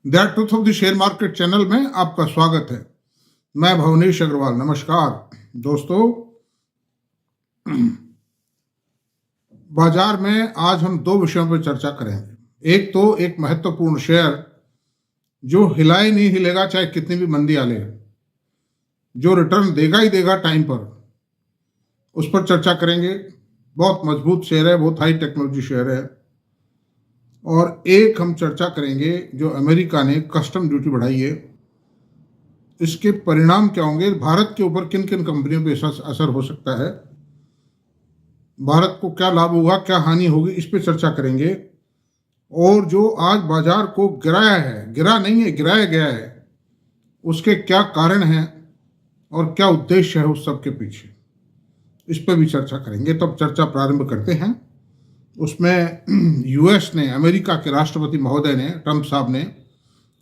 That truth of the share market channel में आपका स्वागत है। मैं भवनेश अग्रवाल। नमस्कार दोस्तों। बाजार में आज हम दो विषयों पर चर्चा करेंगे। एक तो एक महत्वपूर्ण शेयर जो हिला ही नहीं हिलेगा चाहे कितनी भी मंदी आ ले, जो रिटर्न देगा ही देगा टाइम पर, उस पर चर्चा करेंगे। बहुत मजबूत शेयर है, बहुत हाई टेक्नोलॉजी शेयर है। और एक हम चर्चा करेंगे जो अमेरिका ने कस्टम ड्यूटी बढ़ाई है, इसके परिणाम क्या होंगे, भारत के ऊपर किन किन कंपनियों पे असर हो सकता है, भारत को क्या लाभ होगा, क्या हानि होगी, इस पे चर्चा करेंगे। और जो आज बाजार को गिराया है, गिरा नहीं है, गिराया गया है, उसके क्या कारण हैं और क्या उद्देश्य है उस सब के पीछे, इस पर भी चर्चा करेंगे। तो अब चर्चा प्रारंभ करते हैं। उसमें यूएस ने, अमेरिका के राष्ट्रपति महोदय ने, ट्रंप साहब ने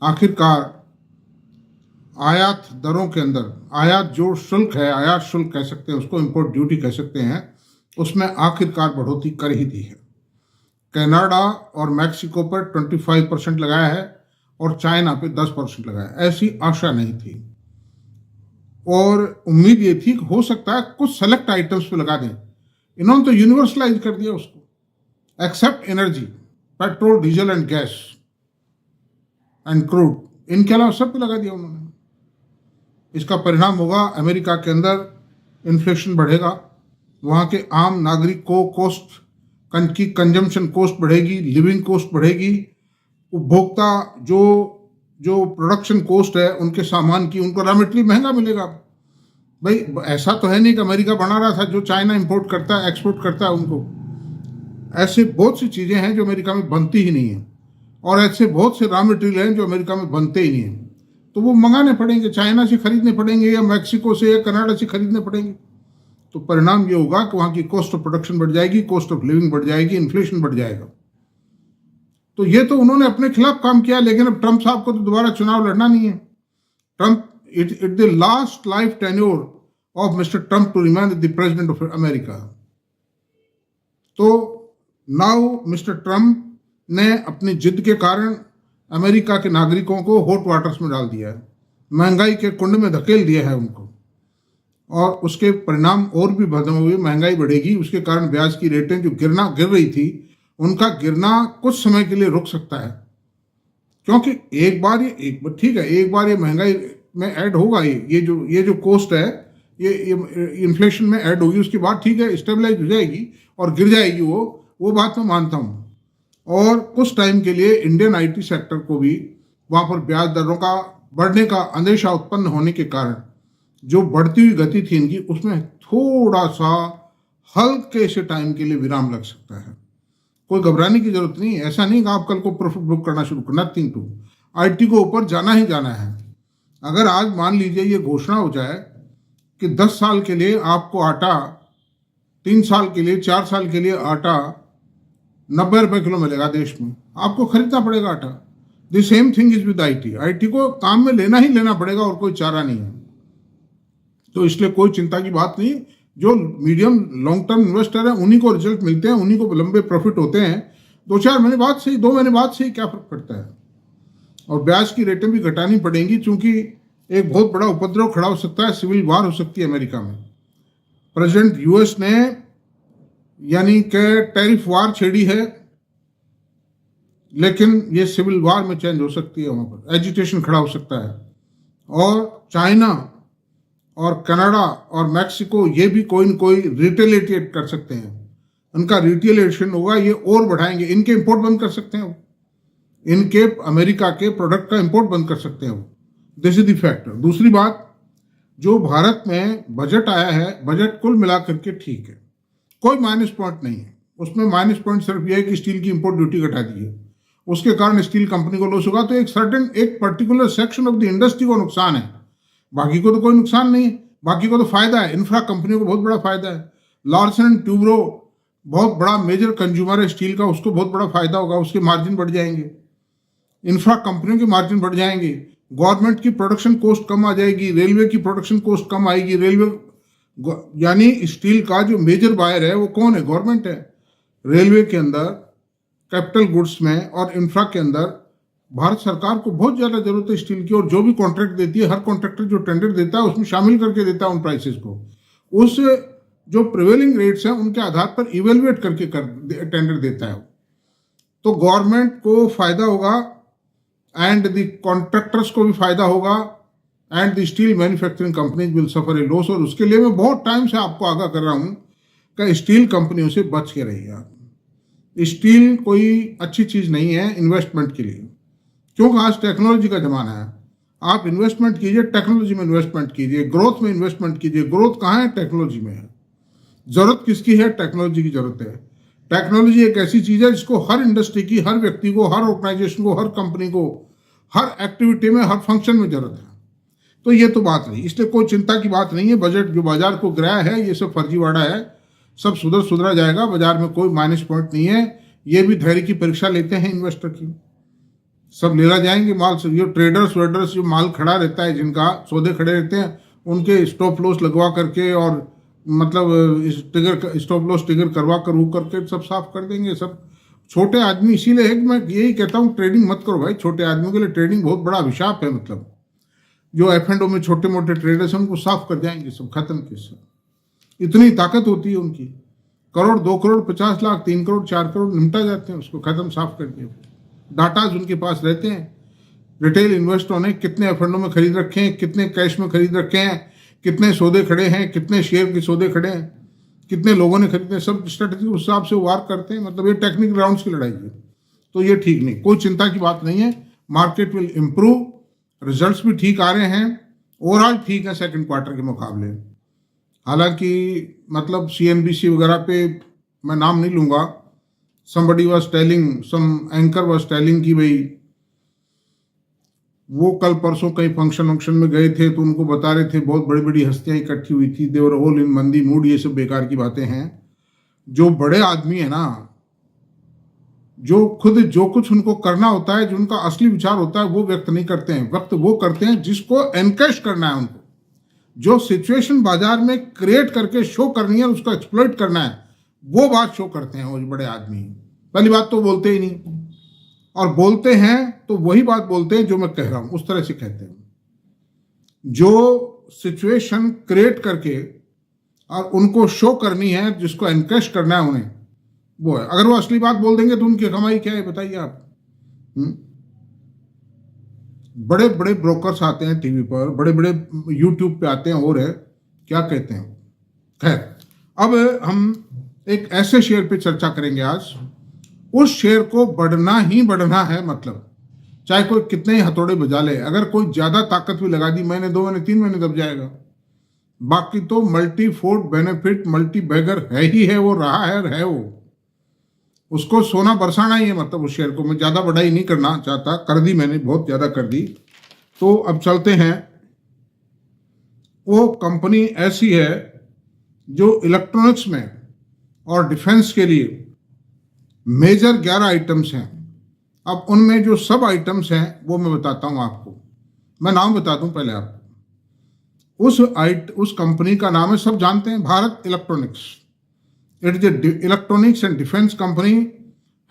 आखिरकार आयात दरों के अंदर, आयात जो शुल्क है, आयात शुल्क कह सकते हैं उसको, इंपोर्ट ड्यूटी कह सकते हैं, उसमें आखिरकार बढ़ोतरी कर ही दी है। कनाडा और मैक्सिको पर 25% लगाया है और चाइना पे 10% लगाया है। ऐसी आशा नहीं थी और उम्मीद ये थी कि हो सकता है कुछ सेलेक्ट आइटम्स पे लगा दें। इन्होंने तो यूनिवर्सलाइज कर दिया उसको, except energy, petrol, diesel and gas and crude, इनके अलावा सब पे लगा दिया उन्होंने। इसका परिणाम होगा अमेरिका के अंदर इन्फ्लेशन बढ़ेगा, वहाँ के आम नागरिक को कॉस्ट की कंजम्पशन कॉस्ट बढ़ेगी, लिविंग कॉस्ट बढ़ेगी, उपभोक्ता जो प्रोडक्शन कॉस्ट है उनके सामान की, उनको रॉ मटेरियल महंगा मिलेगा। भाई ऐसा तो है नहीं कि अमेरिका बना रहा था, जो चाइना इंपोर्ट करता है, एक्सपोर्ट करता है उनको। ऐसे बहुत सी चीज़ें हैं जो अमेरिका में बनती ही नहीं है और ऐसे बहुत से रॉ मटेरियल हैं जो अमेरिका में बनते ही नहीं हैं, तो वो मंगाने पड़ेंगे, चाइना से खरीदने पड़ेंगे या मैक्सिको से या कनाडा से खरीदने पड़ेंगे। तो परिणाम ये होगा कि वहाँ की कॉस्ट ऑफ प्रोडक्शन बढ़ जाएगी, कॉस्ट ऑफ लिविंग बढ़ जाएगी, इन्फ्लेशन बढ़ जाएगा। तो ये तो उन्होंने अपने खिलाफ काम किया, लेकिन अब ट्रंप साहब को तो दोबारा चुनाव लड़ना नहीं है। Trump, it the last life tenure of Mister Trump to remain the president of America. तो नाउ मिस्टर ट्रंप ने अपनी जिद के कारण अमेरिका के नागरिकों को हॉट वाटर्स में डाल दिया है, महंगाई के कुंड में धकेल दिया है उनको, और उसके परिणाम और भी बदम हुए। महंगाई बढ़ेगी, उसके कारण ब्याज की रेटें जो गिर रही थी, उनका गिरना कुछ समय के लिए रुक सकता है, क्योंकि एक बार ये महंगाई में ऐड होगा, ये जो कॉस्ट है ये इन्फ्लेशन में ऐड होगी, उसके बाद ठीक है स्टेबलाइज हो जाएगी और गिर जाएगी, वो बात मैं मानता हूँ। और कुछ टाइम के लिए इंडियन आईटी सेक्टर को भी वहाँ पर ब्याज दरों का बढ़ने का अंदेशा उत्पन्न होने के कारण जो बढ़ती हुई गति थी इनकी, उसमें थोड़ा सा हल्के से टाइम के लिए विराम लग सकता है। कोई घबराने की जरूरत नहीं है। ऐसा नहीं कि आप कल को प्रॉफिट बुक करना शुरू करना, नथिंग टू, आईटी को ऊपर जाना ही जाना है। अगर आज मान लीजिए ये घोषणा हो जाए कि 10 साल के लिए आपको आटा, 3 साल के लिए, 4 साल के लिए आटा 90 रुपए किलो मिलेगा देश में, आपको खरीदना पड़ेगा आटा। The same thing is with IT को काम में लेना ही लेना पड़ेगा और कोई चारा नहीं है। तो इसलिए कोई चिंता की बात नहीं। जो मीडियम लॉन्ग टर्म इन्वेस्टर है उन्हीं को रिजल्ट मिलते हैं, उन्हीं को लंबे प्रॉफिट होते हैं। 2-4 महीने बाद से ही, 2 महीने बाद से ही क्या फर्क पड़ता है। और ब्याज की रेटें भी घटानी पड़ेंगी, क्योंकि एक बहुत बड़ा उपद्रव खड़ा हो सकता है, सिविल वार हो सकती है अमेरिका में। प्रेसिडेंट यूएस ने यानी कि टैरिफ वार छेड़ी है, लेकिन ये सिविल वार में चेंज हो सकती है, वहाँ पर एजिटेशन खड़ा हो सकता है। और चाइना और कनाडा और मैक्सिको ये भी कोई न कोई रिटेलिएट कर सकते हैं, उनका रिटेलिएशन होगा, ये और बढ़ाएंगे, इनके इंपोर्ट बंद कर सकते हैं, इनके अमेरिका के प्रोडक्ट का इंपोर्ट बंद कर सकते हैं। This is the factor. दूसरी बात, जो भारत में बजट आया है, बजट कुल मिलाकर के ठीक है, कोई माइनस पॉइंट नहीं है। उसमें माइनस पॉइंट सिर्फ यह है कि स्टील की इंपोर्ट ड्यूटी घटा दी है, उसके कारण स्टील कंपनी को लॉस होगा। तो एक particular section of the industry को नुकसान है, बाकी को तो कोई नुकसान नहीं है, बाकी को तो फायदा है। इंफ्रा कंपनियों को बहुत बड़ा फायदा है। लार्सन एंड ट्यूब्रो बहुत बड़ा मेजर कंज्यूमर है स्टील का, उसको बहुत बड़ा फायदा होगा, उसके मार्जिन बढ़ जाएंगे, इंफ्रा कंपनियों के मार्जिन बढ़ जाएंगे, गवर्नमेंट की प्रोडक्शन कॉस्ट कम आ जाएगी, रेलवे की प्रोडक्शन कॉस्ट कम आएगी। रेलवे यानी स्टील का जो मेजर बायर है वो कौन है? गवर्नमेंट है। रेलवे के अंदर, कैपिटल गुड्स में और इंफ्रा के अंदर भारत सरकार को बहुत ज़्यादा जरूरत है स्टील की, और जो भी कॉन्ट्रैक्ट देती है, हर कॉन्ट्रैक्टर जो टेंडर देता है उसमें शामिल करके देता है उन प्राइसेस को, उस जो प्रिवेलिंग रेट्स हैं उनके आधार पर इवेलुएट करके टेंडर देता है। तो गवर्नमेंट को फायदा होगा एंड द कॉन्ट्रैक्टर्स को भी फायदा होगा and the steel manufacturing companies will suffer A loss. और उसके लिए मैं बहुत टाइम से आपको आगाह कर रहा हूं कि स्टील कंपनियों से बच के रहिए आप। स्टील कोई अच्छी चीज़ नहीं है इन्वेस्टमेंट के लिए, क्योंकि आज टेक्नोलॉजी का ज़माना है। आप इन्वेस्टमेंट कीजिए, टेक्नोलॉजी में इन्वेस्टमेंट कीजिए, ग्रोथ में इन्वेस्टमेंट कीजिए। ग्रोथ कहाँ है? टेक्नोलॉजी में है। ज़रूरत किसकी है? टेक्नोलॉजी की ज़रूरत है। टेक्नोलॉजी एक ऐसी चीज़ है जिसको हर इंडस्ट्री की, हर व्यक्ति को, हर ऑर्गेनाइजेशन को, हर कंपनी को, हर एक्टिविटी में, हर फंक्शन में ज़रूरत है। तो ये तो बात नहीं, इसलिए कोई चिंता की बात नहीं है। बजट जो बाजार को गिराया है ये सब फर्जीवाड़ा है, सब सुधरा जाएगा। बाजार में कोई माइनस पॉइंट नहीं है। ये भी धैर्य की परीक्षा लेते हैं इन्वेस्टर की, सब लेला जाएंगे माल से। ये ट्रेडर्स वेडर्स जो माल खड़ा रहता है, जिनका सौदे खड़े रहते हैं, उनके स्टॉप लॉस लगवा करके और मतलब स्टॉप लॉस ट्रिगर करवा कर वो करके सब साफ कर देंगे। सब छोटे आदमी, इसीलिए है कि मैं यही कहता हूँ ट्रेडिंग मत करो भाई। छोटे आदमियों के लिए ट्रेडिंग बहुत बड़ा अभिशाप है। मतलब जो F&O में छोटे मोटे ट्रेडर्स हैं उनको साफ कर जाएंगे, सब खत्म के सब। इतनी ताकत होती है उनकी, करोड़ 2 करोड़ 50 लाख 3 करोड़ 4 करोड़ निपटा जाते हैं, उसको खत्म साफ करके। डाटाज उनके पास रहते हैं। रिटेल इन्वेस्टरों ने कितने F&O में खरीद रखे हैं, कितने कैश में खरीद रखे हैं, कितने सौदे खड़े हैं, कितने शेयर के सौदे खड़े हैं, कितने लोगों ने खरीदे, सब स्ट्रेटेजी उस हिसाब से वार करते हैं। मतलब ये टेक्निकल राउंड्स की लड़ाई है, तो ये ठीक नहीं, कोई चिंता की बात नहीं है। मार्केट विल इम्प्रूव, रिजल्ट्स भी ठीक आ रहे हैं, ओवरऑल ठीक है सेकंड क्वार्टर के मुकाबले। हालांकि मतलब CNBC वगैरह पे मैं नाम नहीं लूँगा, somebody was telling, some anchor was telling कि भाई वो कल परसों कहीं फंक्शन में गए थे तो उनको बता रहे थे बहुत बड़ी बड़ी हस्तियां इकट्ठी हुई थी, देवर ऑल इन मंदी मूड। ये सब बेकार की बातें हैं। जो बड़े आदमी है ना, जो खुद जो कुछ उनको करना होता है, जो उनका असली विचार होता है, वो व्यक्त नहीं करते हैं। व्यक्त वो करते हैं जिसको एनकैश करना है उनको, जो सिचुएशन बाजार में क्रिएट करके शो करनी है, उसको एक्सप्लॉइट करना है, वो बात शो करते हैं वो बड़े आदमी। पहली बात तो बोलते ही नहीं, और बोलते हैं तो वही बात बोलते हैं जो मैं कह रहा हूं, उस तरह से कहते हैं। जो सिचुएशन क्रिएट करके और उनको शो करनी है, जिसको एनकैश करना है उन्हें, वो है। अगर वो असली बात बोल देंगे तो उनकी कमाई क्या है बताइए आप। बड़े बड़े ब्रोकर्स आते हैं टीवी पर, बड़े बड़े यूट्यूब पे आते हैं, और है क्या कहते हैं। खैर, अब हम एक ऐसे शेयर पे चर्चा करेंगे आज। उस शेयर को बढ़ना ही बढ़ना है, मतलब चाहे कोई कितने ही हथौड़े बजा ले, अगर कोई ज्यादा ताकत भी लगा दी, महीने 2 महीने 3 महीने दब जाएगा। बाकी तो multifold benefit multibagger है ही है, वो रहा है और है वो। उसको सोना बरसाना ही है। मतलब उस शेयर को मैं ज्यादा बढ़ाई नहीं करना चाहता, कर दी मैंने, बहुत ज्यादा कर दी। तो अब चलते हैं। वो कंपनी ऐसी है जो इलेक्ट्रॉनिक्स में और डिफेंस के लिए मेजर 11 आइटम्स हैं। अब उनमें जो सब आइटम्स हैं वो मैं बताता हूं आपको। मैं नाम बता दूं पहले आपको। उस कंपनी का नाम है, सब जानते हैं, Bharat electronics. It is a electronics and defence company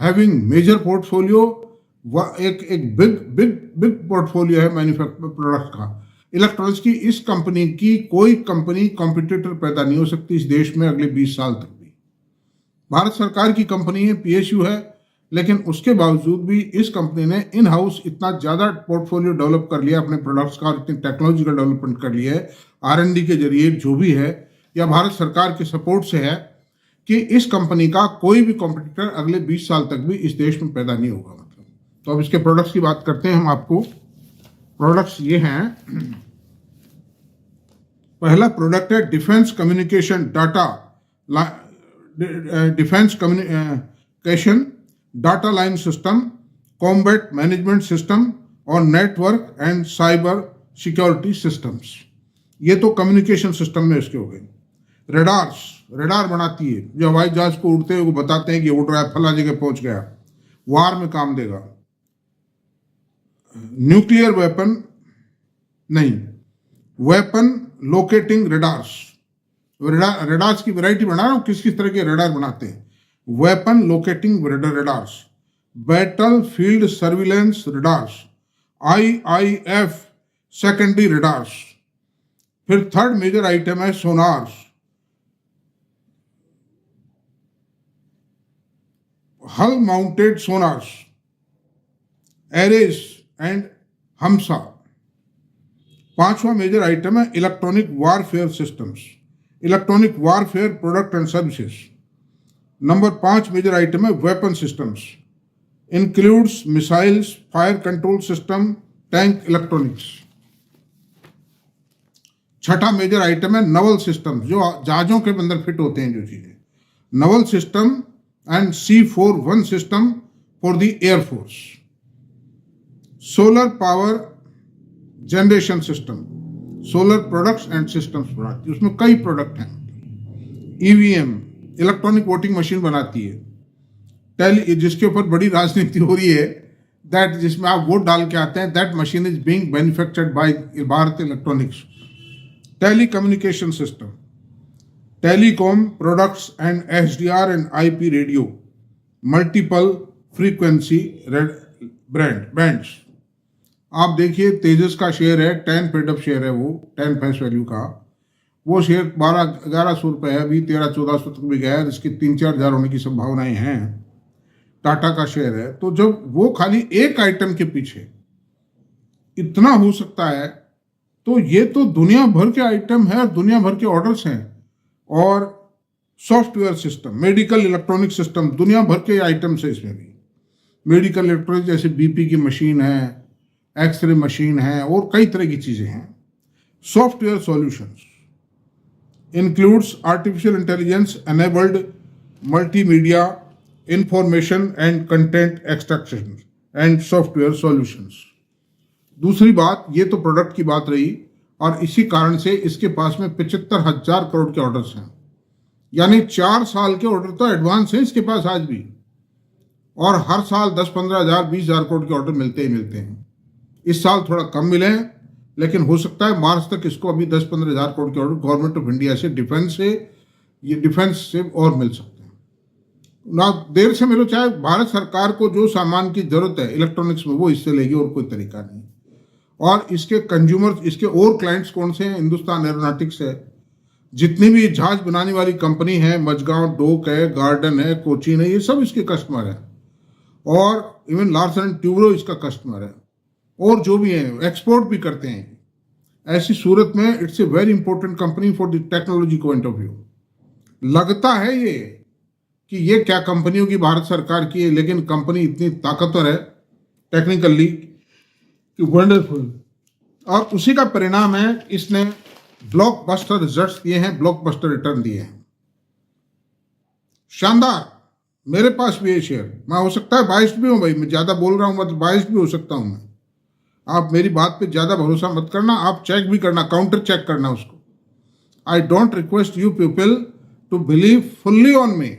having major portfolio. एक बिग पोर्टफोलियो है मैन्युफैक्चर प्रोडक्ट का। इलेक्ट्रॉनिक्स की इस कंपनी की कोई कंपनी कॉम्पिटिटर पैदा नहीं हो सकती इस देश में अगले 20 साल तक भी। भारत सरकार की कंपनी है, PSU है, लेकिन उसके बावजूद भी इस कंपनी ने इन हाउस इतना ज़्यादा पोर्टफोलियो डेवलप कर लिया अपने प्रोडक्ट्स का, और इतनी टेक्नोलॉजी का डेवलपमेंट कर लिया है R&D के जरिए, जो भी है, या भारत सरकार के सपोर्ट से है, कि इस कंपनी का कोई भी कॉम्पिटिटर अगले 20 साल तक भी इस देश में पैदा नहीं होगा। मतलब तो अब इसके प्रोडक्ट्स की बात करते हैं हम आपको। प्रोडक्ट्स ये हैं। पहला प्रोडक्ट है defence communication data, defence communication data line system, combat management system और network and cyber security systems. ये तो कम्युनिकेशन सिस्टम में इसके हो गए। रेडार बनाती है, जो हवाई जहाज को उड़ते हुए बताते हैं कि उड़ रहा है, फला जगह पहुंच गया, वार में काम देगा। न्यूक्लियर वेपन नहीं, वेपन लोकेटिंग रेडार्स। रेडार्स की वैरायटी बना रहा हूं, किस किस तरह के रेडार बनाते हैं। Weapon locating radars, battle field surveillance radars, IIF secondary radars. फिर थर्ड मेजर आइटम है sonars, hull mounted sonars, arrays and Humsa. पांचवा मेजर आइटम है electronic warfare systems, electronic warfare product and services. Number 5 major item है weapon systems, includes missiles, fire control system, tank electronics. छठा major item है naval system, जो जहाजों के अंदर fit होते हैं जो चीजें, Naval system and C41 system for the air force. Solar power generation system, solar products and systems बनाती है, उसमें कई प्रोडक्ट हैं। EVM इलेक्ट्रॉनिक वोटिंग मशीन बनाती है। जिसके ऊपर बड़ी राजनीति हो रही है, दैट जिसमें आप वोट डाल के आते हैं, that machine is being manufactured by Bharat electronics. Telecommunication system, telecom products and HDR and IP radio, multiple frequency bands. आप देखिए तेजस का शेयर है 10 पेड अप शेयर है, वो 10 फेस वैल्यू का, वो शेयर 1200-1100 रुपये है, अभी 1300-1400 तक भी गया है, इसकी 3-4 हज़ार होने की संभावनाएं हैं। टाटा का शेयर है, तो जब वो खाली एक आइटम के पीछे इतना हो सकता है, तो ये तो दुनिया भर के आइटम है, दुनिया भर के ऑर्डर्स हैं। और software system, medical electronic system, दुनिया भर के आइटम्स है इसमें भी। मेडिकल इलेक्ट्रॉनिक जैसे BP की मशीन है, एक्सरे मशीन है, और कई तरह की चीजें हैं। Software solutions includes artificial intelligence enabled multimedia information and content extraction and software solutions. दूसरी बात, ये तो प्रोडक्ट की बात रही, और इसी कारण से इसके पास में 75,000 करोड़ के ऑर्डर्स हैं, यानी 4 साल के ऑर्डर तो एडवांस है इसके पास आज भी, और हर साल 10-15 हज़ार 20 हज़ार करोड़ के ऑर्डर मिलते ही मिलते हैं। इस साल थोड़ा कम मिले हैं, लेकिन हो सकता है मार्च तक इसको अभी 10-15 हज़ार करोड़ के ऑर्डर गवर्नमेंट ऑफ इंडिया से, डिफेंस से और मिल सकते हैं। ना देर से मिलो, चाहे भारत सरकार को जो सामान की जरूरत है इलेक्ट्रॉनिक्स में वो इससे लेगी, और कोई तरीका नहीं। और इसके कंज्यूमर, इसके और क्लाइंट्स कौन से हैं? हिंदुस्तान एरोनॉटिक्स है, जितनी भी जहाज बनाने वाली कंपनी है, मजगांव डोक है, गार्डन है, कोचीन है, ये सब इसके कस्टमर है। और इवन लार्सन एंड ट्यूब्रो इसका कस्टमर है, और जो भी है एक्सपोर्ट भी करते हैं। ऐसी सूरत में it's a very important company for the technology point of view. लगता है ये कि ये क्या कंपनी होगी भारत सरकार की है, लेकिन कंपनी इतनी ताकतवर है टेक्निकली कि वंडरफुल। और उसी का परिणाम है, इसने ब्लॉकबस्टर रिजल्ट्स दिए हैं, ब्लॉकबस्टर रिटर्न दिए हैं, शानदार। मेरे पास भी ये शेयर, मैं हो सकता है बाइस्ड भी हूं भाई, मैं ज्यादा बोल रहा हूं, मतलब बाइस्ड भी हो सकता हूं मैं। आप मेरी बात पे ज्यादा भरोसा मत करना, आप चेक भी करना, काउंटर चेक करना उसको। I don't request you people to believe fully on me.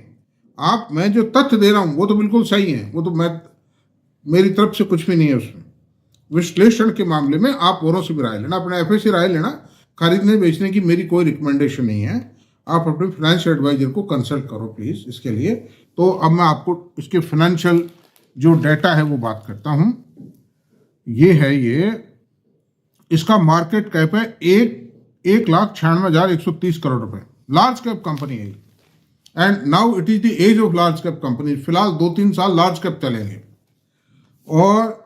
आप, मैं जो तथ्य दे रहा हूं वो तो बिल्कुल सही है, वो तो मैं, मेरी तरफ से कुछ भी नहीं है उसमें। विश्लेषण के मामले में आप औरों से भी राय लेना, अपने FA से राय लेना। खरीदने बेचने की मेरी कोई रिकमेंडेशन नहीं है, आप अपने फाइनेंशियल एडवाइजर को कंसल्ट करो प्लीज इसके लिए। तो अब मैं आपको इसके फाइनेंशियल जो डाटा है वो बात करता हूं। ये है, ये इसका मार्केट कैप है 1,96,130 करोड़ रुपए, लार्ज कैप कंपनी है। And now it is the age of large cap company. फिलहाल 2-3 साल लार्ज कैप चलेंगे। और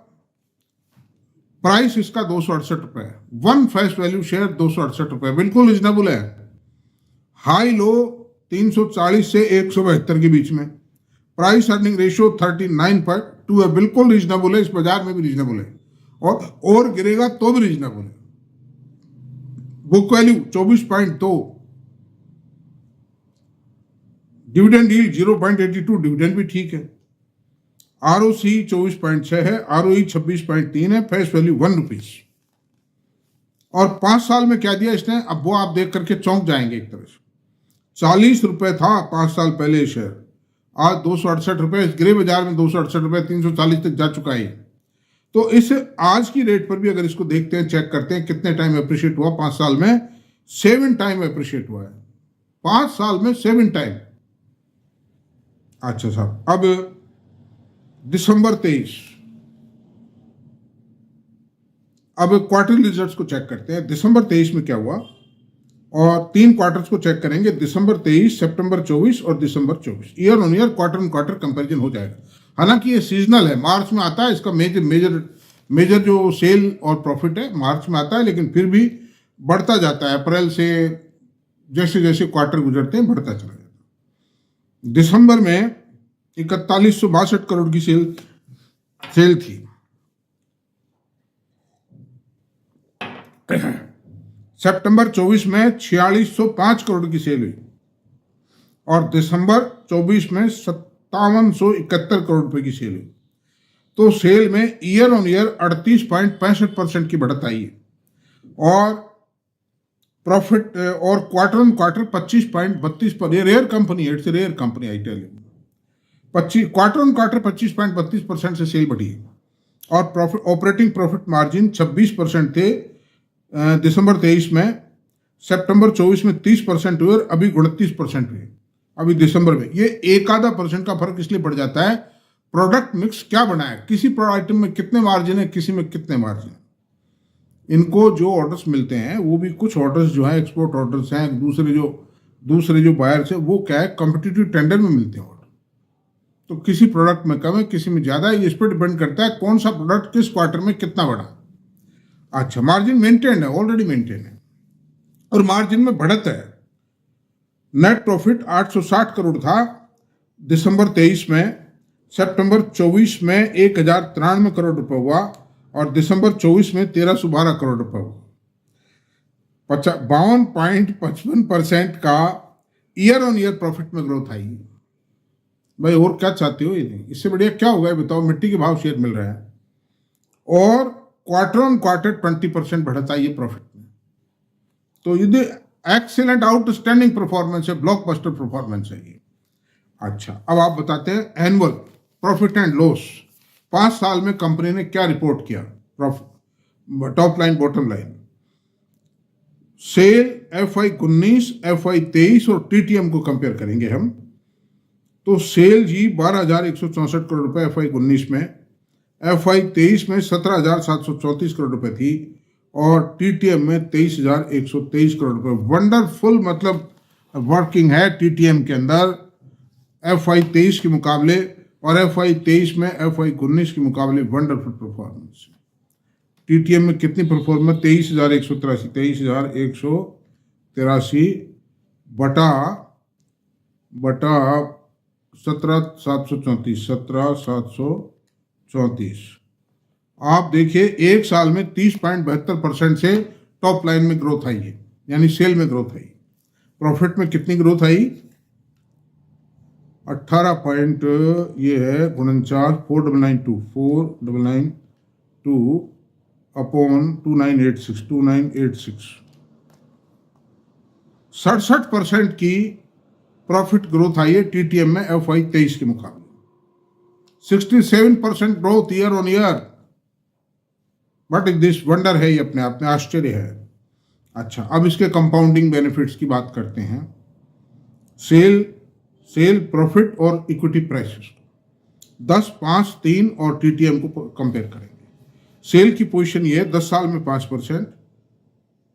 प्राइस इसका 268 रुपए है, वन फेस वैल्यू शेयर 268 रुपए, बिल्कुल रिजनेबल है। हाई लो 340 से 172 के बीच में, प्राइस अर्निंग रेशियो 39.2 है, बिल्कुल रीजनेबल है, इस बाजार में भी रीजनेबल है, और गिरेगा तो भी रीजनेबल है। Book value 24.2, dividend yield 0.82, dividend भी ठीक है। ROC 24.6 है, ROE 26.3 है, फेस वैल्यू 1 रुपीज। और 5 साल में क्या दिया इसने, अब वो आप देख करके चौंक जाएंगे एक तरह से। 40 रुपए था 5 साल पहले शेयर, आज 268 रुपए, इस ग्रे बाजार में 268 रुपए, 340 तक जा चुका है। तो इस आज की रेट पर भी अगर इसको देखते हैं, चेक करते हैं कितने टाइम अप्रिशिएट हुआ 5 साल में, 7 टाइम अप्रिशिएट हुआ है 5 साल में, 7 टाइम। अच्छा साहब, अब दिसंबर 23, अब क्वार्टरली रिजल्ट्स को चेक करते हैं दिसंबर 23 में क्या हुआ, और 3 क्वार्टर्स को चेक करेंगे, दिसंबर 23, सितंबर 24 और दिसंबर 24। Year on year, quarter on quarter comparison हो जाएगा। हालांकि ये सीजनल है, मार्च में आता है इसका मेजर जो सेल और प्रॉफिट है मार्च में आता है, लेकिन फिर भी बढ़ता जाता है अप्रैल से, जैसे जैसे क्वार्टर गुजरते हैं बढ़ता चला जाता है। दिसंबर में 4162 करोड़ की सेल थी। सितंबर 24 में 4605 करोड़ की सेल हुई, और दिसंबर 24 में 5771 करोड़ रुपए की सेल हुई। तो सेल में ईयर ऑन ईयर 38.65% की बढ़त आई है, और प्रॉफिट और क्वार्टर ऑन क्वार्टर 25.32 पर। ये रेयर कंपनी है, it's rare company, I tell you. 25 quarter on quarter 25.32% से सेल बढ़ी है, और प्रॉफिट ऑपरेटिंग प्रॉफिट मार्जिन 26% थे दिसंबर 23 में, सितंबर 24 में 30% हुए, और अभी 29% हुए अभी दिसंबर में। ये एक आधा % का फर्क इसलिए पड़ जाता है, प्रोडक्ट मिक्स क्या बना है, किसी आइटम में कितने मार्जिन है, किसी में कितने मार्जिन है। इनको जो ऑर्डर्स मिलते हैं वो भी कुछ ऑर्डर्स जो है एक्सपोर्ट ऑर्डर्स हैं, दूसरे जो बायर्स है वो क्या है कॉम्पिटिटिव टेंडर में मिलते हैं ऑर्डर। तो किसी प्रोडक्ट में कम है, किसी में ज्यादा है, इस पर डिपेंड करता है कौन सा प्रोडक्ट किस क्वार्टर में कितना बढ़ा। अच्छा, मार्जिन मेंटेन है, ऑलरेडी मेंटेन है, और मार्जिन में बढ़त है। नेट प्रॉफिट 860 करोड़ था दिसंबर 23 में, सितंबर 24 में 1093 करोड़ रुपए हुआ, और दिसंबर 24 में 1312 करोड़ रुपए हुआ। 52.55% का ईयर ऑन ईयर प्रॉफिट में ग्रोथ आई। भाई और क्या चाहते हो, ये नहीं इससे बढ़िया क्या होगा बताओ। मिट्टी के भाव शेयर मिल रहा है, और क्वार्टर ऑन क्वार्टर 20% बढ़त आई है प्रॉफिट में। तो ये एक्सीलेंट आउटस्टैंडिंग परफॉर्मेंस है, ब्लॉकबस्टर परफॉर्मेंस है ये। अच्छा, अब आप बताते हैं एनुअल प्रॉफिट एंड लॉस 5 साल में कंपनी ने क्या रिपोर्ट किया। Profit, top line, bottom line, sale FY19, FY23 और TTM को कंपेयर करेंगे हम। तो सेल जी 12,164 करोड़ रुपए FY19 में, FY23 में 17,734 करोड़ रुपए थी, और TTM में 23,123 करोड़ रुपए। वंडरफुल मतलब वर्किंग है TTM के अंदर FY23 के मुकाबले, और FY23 में FY19 के मुकाबले वंडरफुल परफॉर्मेंस। TTM में कितनी परफॉर्मेंस, 23,183 बटा 17,734। आप देखिए एक साल में 30.72% से टॉप लाइन में ग्रोथ आई है, यानी सेल में ग्रोथ आई। प्रॉफिट में कितनी ग्रोथ आई, 18 पॉइंट, ये है 499.2 अपॉन 2986 67% की प्रॉफिट ग्रोथ आई है TTM में FY23 के मुकाबले। 67% growth year on year. But this wonder है, ये अपने आप में आश्चर्य है। अच्छा, अब इसके कंपाउंडिंग बेनिफिट्स की बात करते हैं। सेल प्रॉफिट और इक्विटी प्राइसेस 10, 5, 3 और TTM को कंपेयर करेंगे। सेल की पोजीशन ये है 10 साल में 5%,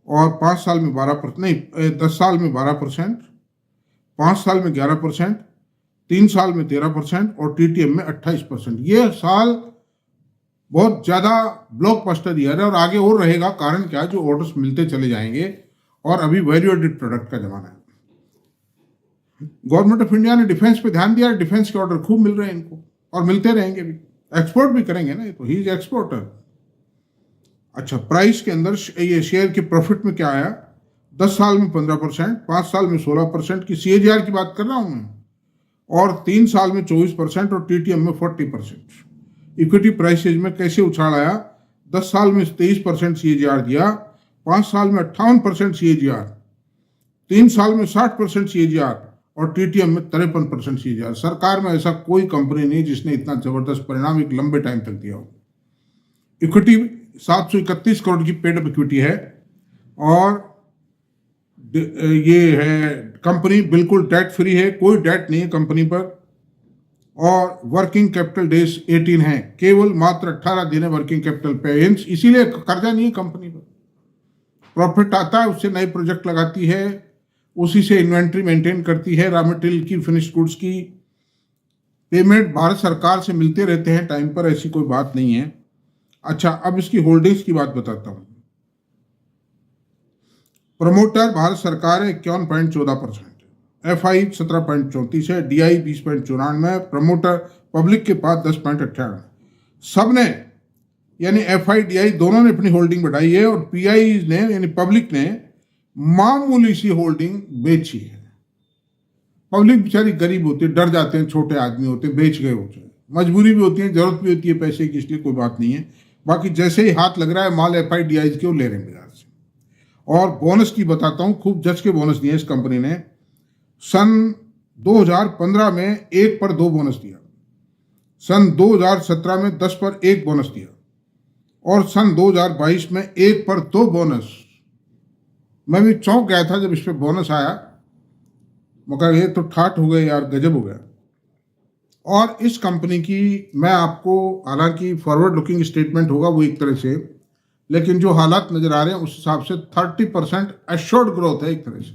और 5 साल में 12%, नहीं 10 साल में 12%, 5 साल में 11%, 3 साल में 13%, और TTM में 28%। ये साल बहुत ज़्यादा ब्लॉकबस्टर ईयर है, और आगे और रहेगा। कारण क्या है, जो ऑर्डर्स मिलते चले जाएंगे, और अभी वैल्यू एडेड प्रोडक्ट का जमाना है। गवर्नमेंट ऑफ इंडिया ने डिफेंस पे ध्यान दिया, डिफेंस के ऑर्डर खूब मिल रहे हैं इनको, और मिलते रहेंगे भी। एक्सपोर्ट भी करेंगे ना, ये तो ही इज एक्सपोर्टर। अच्छा, प्राइस के अंदर ये शेयर के प्रॉफिट में क्या आया, 10 साल में 15%, 5 साल में 16% की CAGR की बात कर रहा हूं मैं, और 3 साल में 24%, और TTM में 40%। इक्विटी प्राइसेज में कैसे उछाल आया, 10 साल में 23% CAGR दिया, 5 साल में 58% CAGR, 3 साल में 60% CAGR, और TTM में 53% CAGR। सरकार में ऐसा कोई कंपनी नहीं जिसने इतना जबरदस्त परिणाम एक लंबे टाइम तक दिया हो। इक्विटी 731 करोड़ की पेड अप इक्विटी है, और ये है कंपनी बिल्कुल डेट फ्री है, कोई डेट नहीं है कंपनी पर। और वर्किंग कैपिटल डेज 18 है, केवल मात्र 18 दिन है वर्किंग कैपिटल पे, इसीलिए कर्जा नहीं है कंपनी पर। प्रॉफिट आता है उससे नए प्रोजेक्ट लगाती है, उसी से इन्वेंट्री मेंटेन करती है, रॉ मटेरियल की, फिनिश्ड गुड्स की। पेमेंट भारत सरकार से मिलते रहते हैं टाइम पर, ऐसी कोई बात नहीं है। अच्छा, अब इसकी होल्डिंग्स की बात बताता हूं। प्रमोटर भारत सरकार है 51.14%, FI 17.34 है, DI 20.94, प्रमोटर पब्लिक के पास 10.98। सबने यानी FI DI दोनों ने अपनी होल्डिंग बढ़ाई है और PI ने यानी पब्लिक ने मामूली सी होल्डिंग बेची है। पब्लिक बेचारी गरीब होती है, डर जाते हैं, छोटे आदमी होते हैं, बेच गए होते हैं, मजबूरी भी होती है, जरूरत भी होती है पैसे की, इसलिए कोई बात नहीं है। बाकी जैसे ही हाथ लग रहा है माल FI DI के वो ले रहे हैं बाजार से। और बोनस की बताता हूँ, खूब जच के बोनस दिए इस कंपनी ने। सन 2015 में 1 पर 2 बोनस दिया, सन 2017 में 10 पर 1 बोनस दिया, और सन 2022 में 1 पर 2 बोनस। मैं भी चौंक गया था जब इस पर बोनस आया, मगर ये तो ठाठ हो गए यार, गजब हो गया। और इस कंपनी की मैं आपको, हालांकि फॉरवर्ड लुकिंग स्टेटमेंट होगा वो एक तरह से, लेकिन जो हालात नजर आ रहे हैं उस हिसाब से 30% एश्योर्ड ग्रोथ है एक तरह से,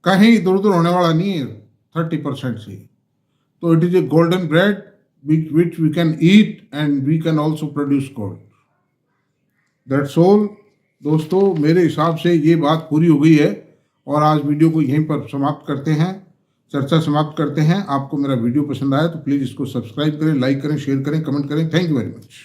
कहीं इधर उधर होने वाला नहीं है 30% से। तो it is a golden bread which we can eat and we can also produce gold. That's all दोस्तों, मेरे हिसाब से ये बात पूरी हो गई है और आज वीडियो को यहीं पर समाप्त करते हैं, चर्चा समाप्त करते हैं। आपको मेरा वीडियो पसंद आया तो प्लीज़ इसको सब्सक्राइब करें, लाइक करें, शेयर करें, कमेंट करें। Thank you very much.